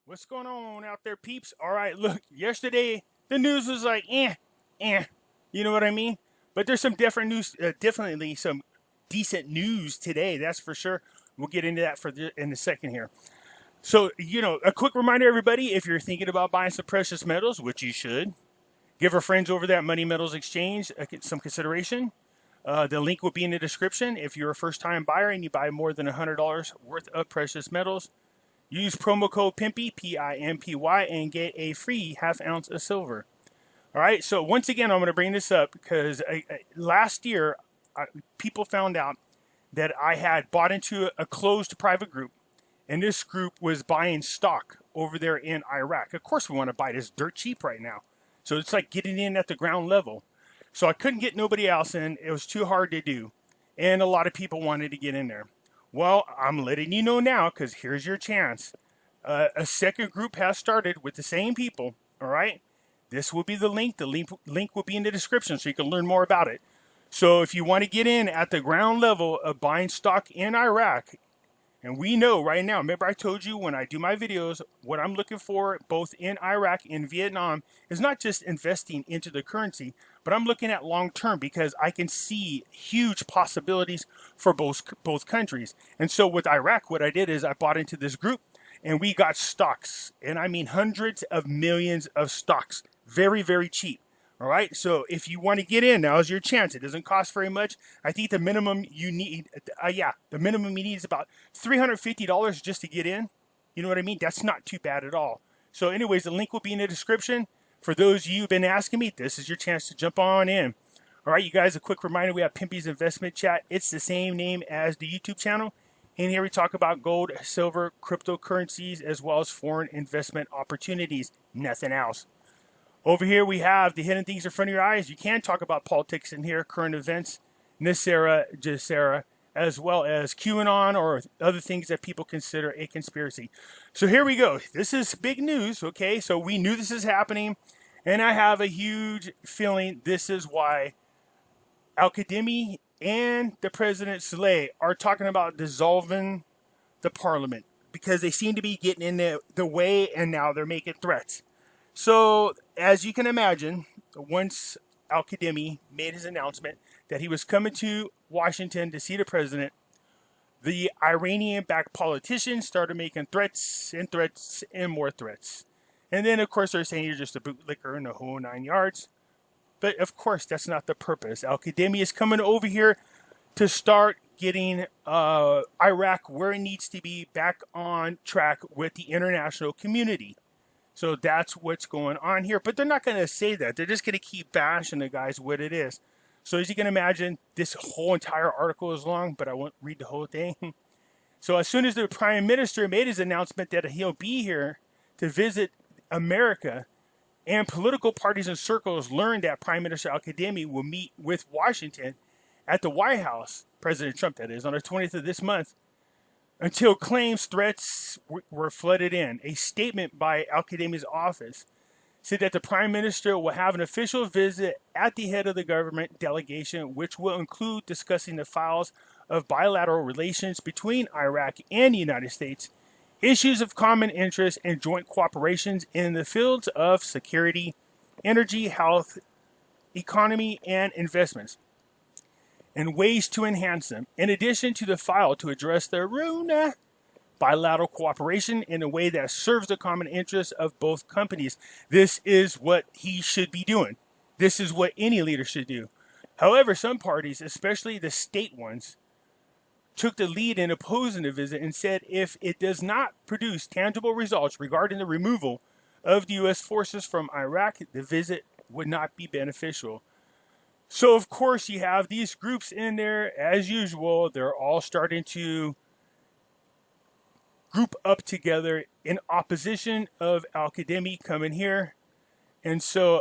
What's going on out there, peeps? All right, look, yesterday the news was like, eh. You know what I mean? But there's some different news, definitely some decent news today. That's for sure. We'll get into that in a second here. So, a quick reminder, everybody, if you're thinking about buying some precious metals, which you should, give our friends over there at Money Metals Exchange some consideration. The link will be in the description. If you're a first-time buyer and you buy more than $100 worth of precious metals, use promo code Pimpy, P-I-M-P-Y, and get a free half ounce of silver. All right, so once again, I'm going to bring this up because last year, people found out that I had bought into a closed private group, and this group was buying stock over there in Iraq. Of course, we want to buy this dirt cheap right now. So it's like getting in at the ground level. So I couldn't get nobody else in. It was too hard to do. And a lot of people wanted to get in there. Well, I'm letting you know now because here's your chance. A second group has started with the same people. All right. This will be the link. The link will be in the description so you can learn more about it. So if you want to get in at the ground level of buying stock in Iraq, and we know right now, remember I told you when I do my videos, what I'm looking for both in Iraq and Vietnam is not just investing into the currency, but I'm looking at long term because I can see huge possibilities for both countries. And so with Iraq, what I did is I bought into this group and we got stocks. And I mean hundreds of millions of stocks. Very, very cheap. All right, so if you want to get in, now's your chance. It doesn't cost very much. I think the minimum you need, the minimum you need is about $350 just to get in. You know what I mean? That's not too bad at all. So anyways, the link will be in the description. For those of you who've been asking me, this is your chance to jump on in. All right, you guys, a quick reminder, we have Pimpy's Investment Chat. It's the same name as the YouTube channel. In here we talk about gold, silver, cryptocurrencies, as well as foreign investment opportunities. Nothing else. Over here, we have the hidden things in front of your eyes. You can talk about politics in here, current events, NESARA, Gesara, as well as QAnon or other things that people consider a conspiracy. So here we go. This is big news, okay? So we knew this is happening, and I have a huge feeling this is why Al-Qademi and the President Saleh are talking about dissolving the parliament because they seem to be getting in the way, and now they're making threats. So, as you can imagine, once Al-Qademi made his announcement that he was coming to Washington to see the president, the Iranian-backed politicians started making threats and more threats. And then, of course, they're saying you're just a bootlicker and the whole 9 yards. But, of course, that's not the purpose. Al-Qademi is coming over here to start getting Iraq where it needs to be, back on track with the international community. So that's what's going on here. But they're not going to say that. They're just going to keep bashing the guys what it is. So as you can imagine, this whole entire article is long, but I won't read the whole thing. So as soon as the prime minister made his announcement that he'll be here to visit America, and political parties and circles learned that Prime Minister Al-Qademi will meet with Washington at the White House, President Trump that is, on the 20th of this month, until threats were flooded in. A statement by Al-Qademi's office said that the Prime Minister will have an official visit at the head of the government delegation, which will include discussing the files of bilateral relations between Iraq and the United States, issues of common interest, and joint cooperations in the fields of security, energy, health, economy, and investments, and ways to enhance them, in addition to the file to address the RUNA bilateral cooperation in a way that serves the common interests of both companies. This is what he should be doing. This is what any leader should do. However, some parties, especially the state ones, took the lead in opposing the visit and said if it does not produce tangible results regarding the removal of the U.S. forces from Iraq, the visit would not be beneficial. So, of course, you have these groups in there, as usual. They're all starting to group up together in opposition of Al-Qademi coming here. And so,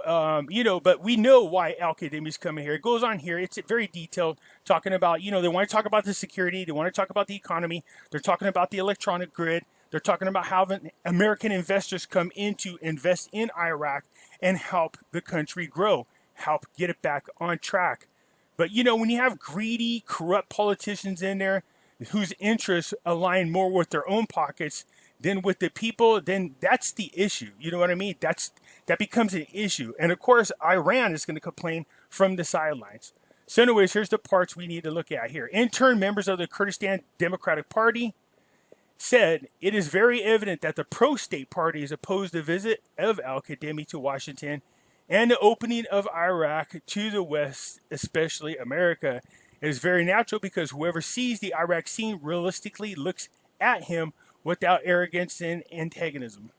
but we know why Al-Qademi is coming here. It goes on here. It's very detailed, talking about, they want to talk about the security. They want to talk about the economy. They're talking about the electronic grid. They're talking about having American investors come in to invest in Iraq and help the country grow, help get it back on track. But, when you have greedy, corrupt politicians in there whose interests align more with their own pockets then with the people, then that's the issue. You know what I mean? That becomes an issue. And of course, Iran is going to complain from the sidelines. So anyways, here's the parts we need to look at here. In turn, members of the Kurdistan Democratic Party said it is very evident that the pro-state party is opposed to the visit of al-Kadhimi to Washington and the opening of Iraq to the West, especially America. It is very natural because whoever sees the Iraq scene realistically looks at him without arrogance and antagonism.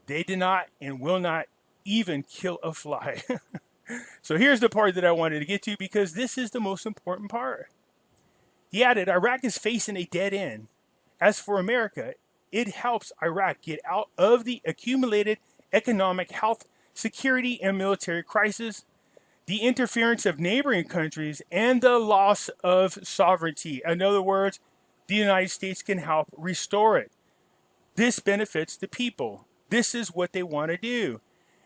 They did not and will not even kill a fly. So here's the part that I wanted to get to because this is the most important part. He added, Iraq is facing a dead end. As for America, it helps Iraq get out of the accumulated economic, health, security, and military crisis, the interference of neighboring countries, and the loss of sovereignty. In other words, the United States can help restore it. This benefits the people. This is what they want to do.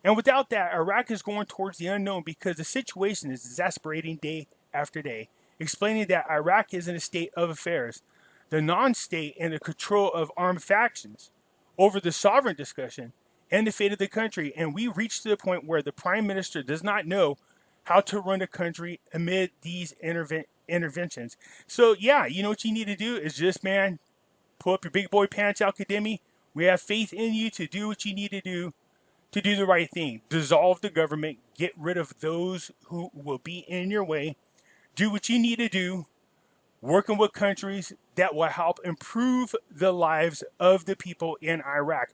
And without that, Iraq is going towards the unknown because the situation is exasperating day after day, explaining that Iraq is in a state of affairs, the non-state and the control of armed factions over the sovereign discussion and the fate of the country. And we reach to the point where the prime minister does not know how to run a country amid these interventions. So yeah, you know what you need to do is just, man, pull up your big boy pants, al-Kadhimi. We have faith in you to do what you need to do the right thing. Dissolve the government. Get rid of those who will be in your way. Do what you need to do. Working with countries that will help improve the lives of the people in Iraq,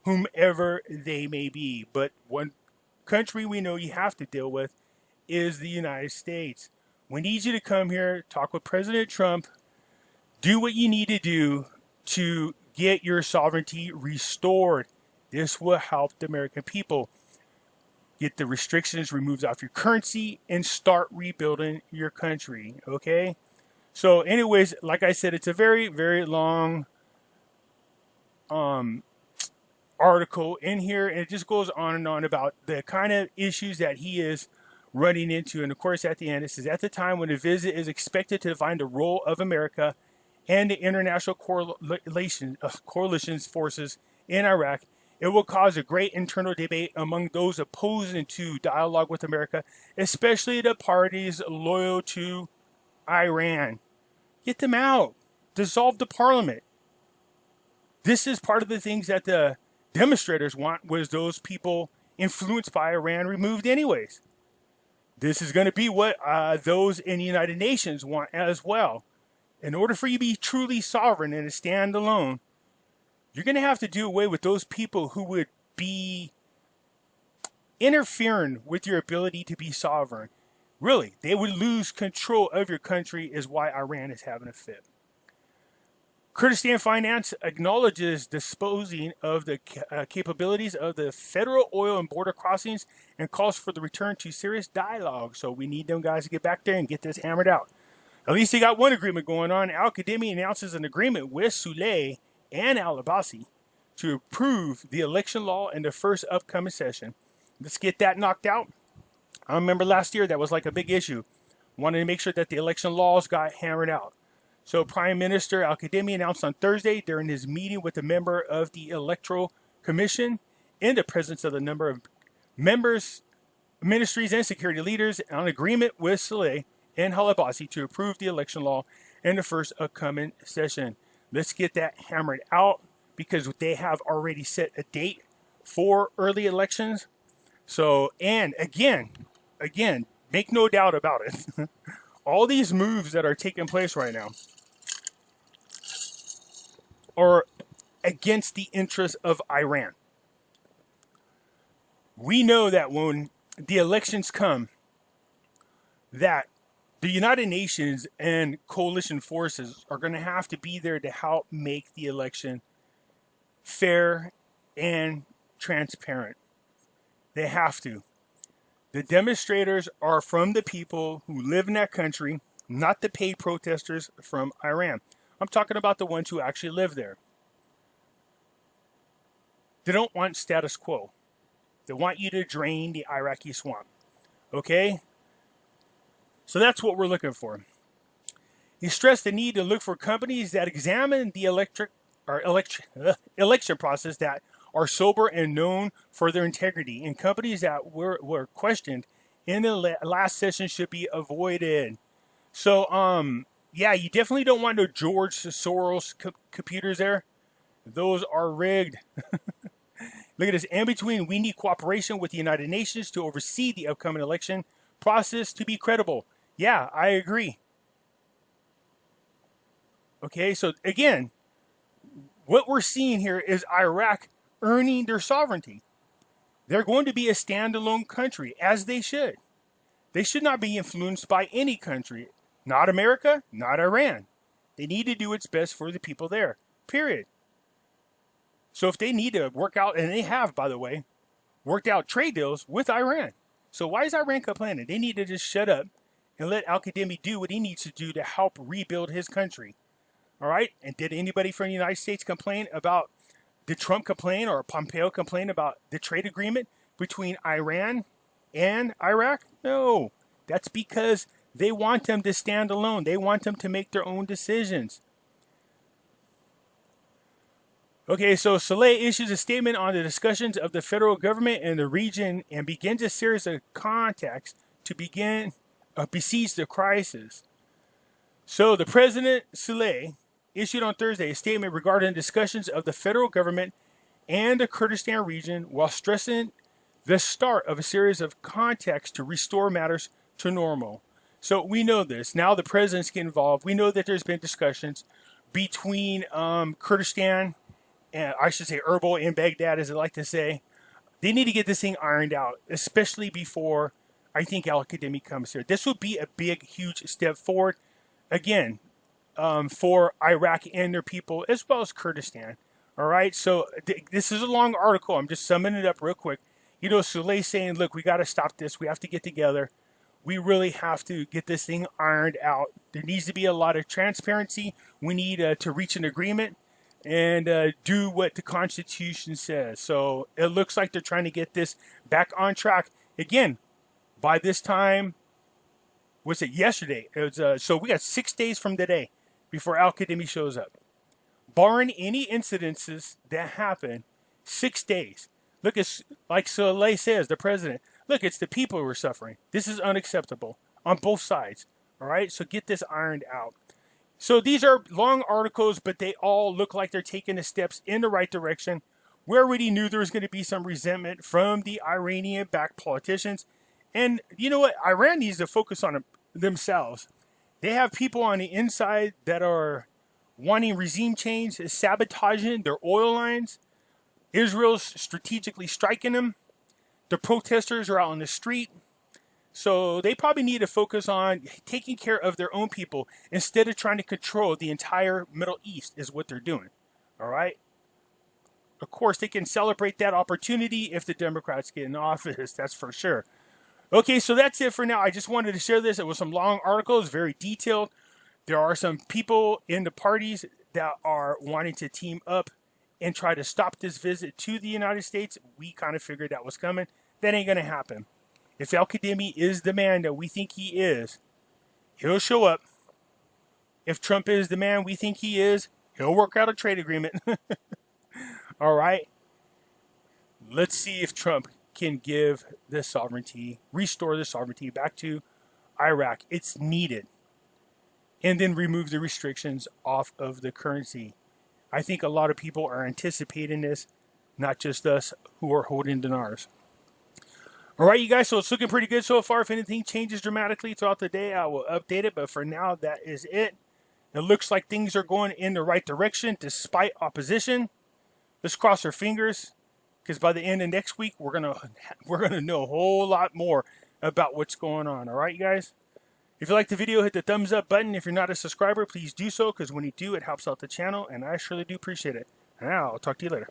whomever they may be. But one country we know you have to deal with is the United States. We need you to come here, talk with President Trump, do what you need to do to get your sovereignty restored. This will help the American people get the restrictions removed off your currency and start rebuilding your country. Okay? So anyways, like I said, it's a very, very long article in here, and it just goes on and on about the kind of issues that he is running into. And of course, at the end, it says, at the time when the visit is expected to define the role of America and the international coalition's forces in Iraq, it will cause a great internal debate among those opposing to dialogue with America, especially the parties loyal to Iran. Get them out. Dissolve the parliament. This is part of the things that the demonstrators want, was those people influenced by Iran removed anyways. This is going to be what those in the United Nations want as well. In order for you to be truly sovereign and to stand alone, you're going to have to do away with those people who would be interfering with your ability to be sovereign. Really, they would lose control of your country, is why Iran is having a fit. Kurdistan Finance acknowledges disposing of the capabilities of the federal oil and border crossings and calls for the return to serious dialogue. So we need them guys to get back there and get this hammered out. At least they got one agreement going on. Al-Kadhimi announces an agreement with Soleil and al-Abbasi to approve the election law in the first upcoming session. Let's get that knocked out. I remember last year that was like a big issue. Wanted to make sure that the election laws got hammered out. So Prime Minister al-Kadhimi announced on Thursday during his meeting with a member of the Electoral Commission in the presence of a number of members, ministries, and security leaders on agreement with Soleil and al-Abbasi to approve the election law in the first upcoming session. Let's get that hammered out because they have already set a date for early elections. So, and again, make no doubt about it. All these moves that are taking place right now are against the interests of Iran. We know that when the elections come, that the United Nations and coalition forces are going to have to be there to help make the election fair and transparent. They have to. The demonstrators are from the people who live in that country, not the paid protesters from Iran. I'm talking about the ones who actually live there. They don't want status quo. They want you to drain the Iraqi swamp. Okay? So that's what we're looking for. He stressed the need to look for companies that examine the or election process that are sober and known for their integrity, and companies that were questioned in the last session should be avoided. So, yeah, you definitely don't want no George Soros computers there. Those are rigged. Look at this. In between, we need cooperation with the United Nations to oversee the upcoming election process to be credible. Yeah, I agree. Okay, so again, what we're seeing here is Iraq earning their sovereignty. They're going to be a standalone country, as they should. They should not be influenced by any country. Not America, not Iran. They need to do what's best for the people there, period. So if they need to work out, and they have, by the way, worked out trade deals with Iran. So why is Iran complaining? They need to just shut up and let al-Qadimi do what he needs to do to help rebuild his country. All right? And did anybody from the United States complain about, did Trump complain or Pompeo complain about the trade agreement between Iran and Iraq? No. That's because they want them to stand alone. They want them to make their own decisions. Okay, so Saleh issues a statement on the discussions of the federal government and the region and begins a series of contacts to besiege the crisis. So the President Saleh issued on Thursday a statement regarding discussions of the federal government and the Kurdistan region while stressing the start of a series of contacts to restore matters to normal. So we know this. Now the presidents get involved. We know that there's been discussions between Kurdistan, and I should say Erbil and Baghdad, as I like to say. They need to get this thing ironed out, especially before I think al-Qadimi comes here. This would be a big, huge step forward, again, for Iraq and their people, as well as Kurdistan. All right, so this is a long article. I'm just summing it up real quick. You know, Saleh saying, look, we got to stop this. We have to get together. We really have to get this thing ironed out. There needs to be a lot of transparency. We need to reach an agreement and do what the Constitution says. So it looks like they're trying to get this back on track. Again, by this time, was it yesterday? It was, so we got 6 days from today before al-Qadimi shows up. Barring any incidences that happen, 6 days. Look, it's like Saleh says, the president, look, it's the people who are suffering. This is unacceptable on both sides. All right, so get this ironed out. So these are long articles, but they all look like they're taking the steps in the right direction. We already knew there was going to be some resentment from the Iranian-backed politicians. And you know what? Iran needs to focus on themselves. They have people on the inside that are wanting regime change, sabotaging their oil lines. Israel's strategically striking them. The protesters are out on the street. So they probably need to focus on taking care of their own people instead of trying to control the entire Middle East is what they're doing. All right? Of course, they can celebrate that opportunity if the Democrats get in office. That's for sure. Okay, so that's it for now. I just wanted to share this. It was some long articles, very detailed. There are some people in the parties that are wanting to team up and try to stop this visit to the United States. We kind of figured that was coming. That ain't going to happen. If al-Qadimi is the man that we think he is, he'll show up. If Trump is the man we think he is, he'll work out a trade agreement. All right. Let's see if Trump can give the sovereignty, restore the sovereignty back to Iraq. It's needed. And then remove the restrictions off of the currency. I think a lot of people are anticipating this, not just us who are holding dinars. All right, you guys, so it's looking pretty good so far. If anything changes dramatically throughout the day, I will update it. But for now, that is it. It looks like things are going in the right direction despite opposition. Let's cross our fingers, because by the end of next week, we're gonna know a whole lot more about what's going on. All right, you guys? If you like the video, hit the thumbs up button. If you're not a subscriber, please do so, because when you do, it helps out the channel, and I surely do appreciate it. And I'll talk to you later.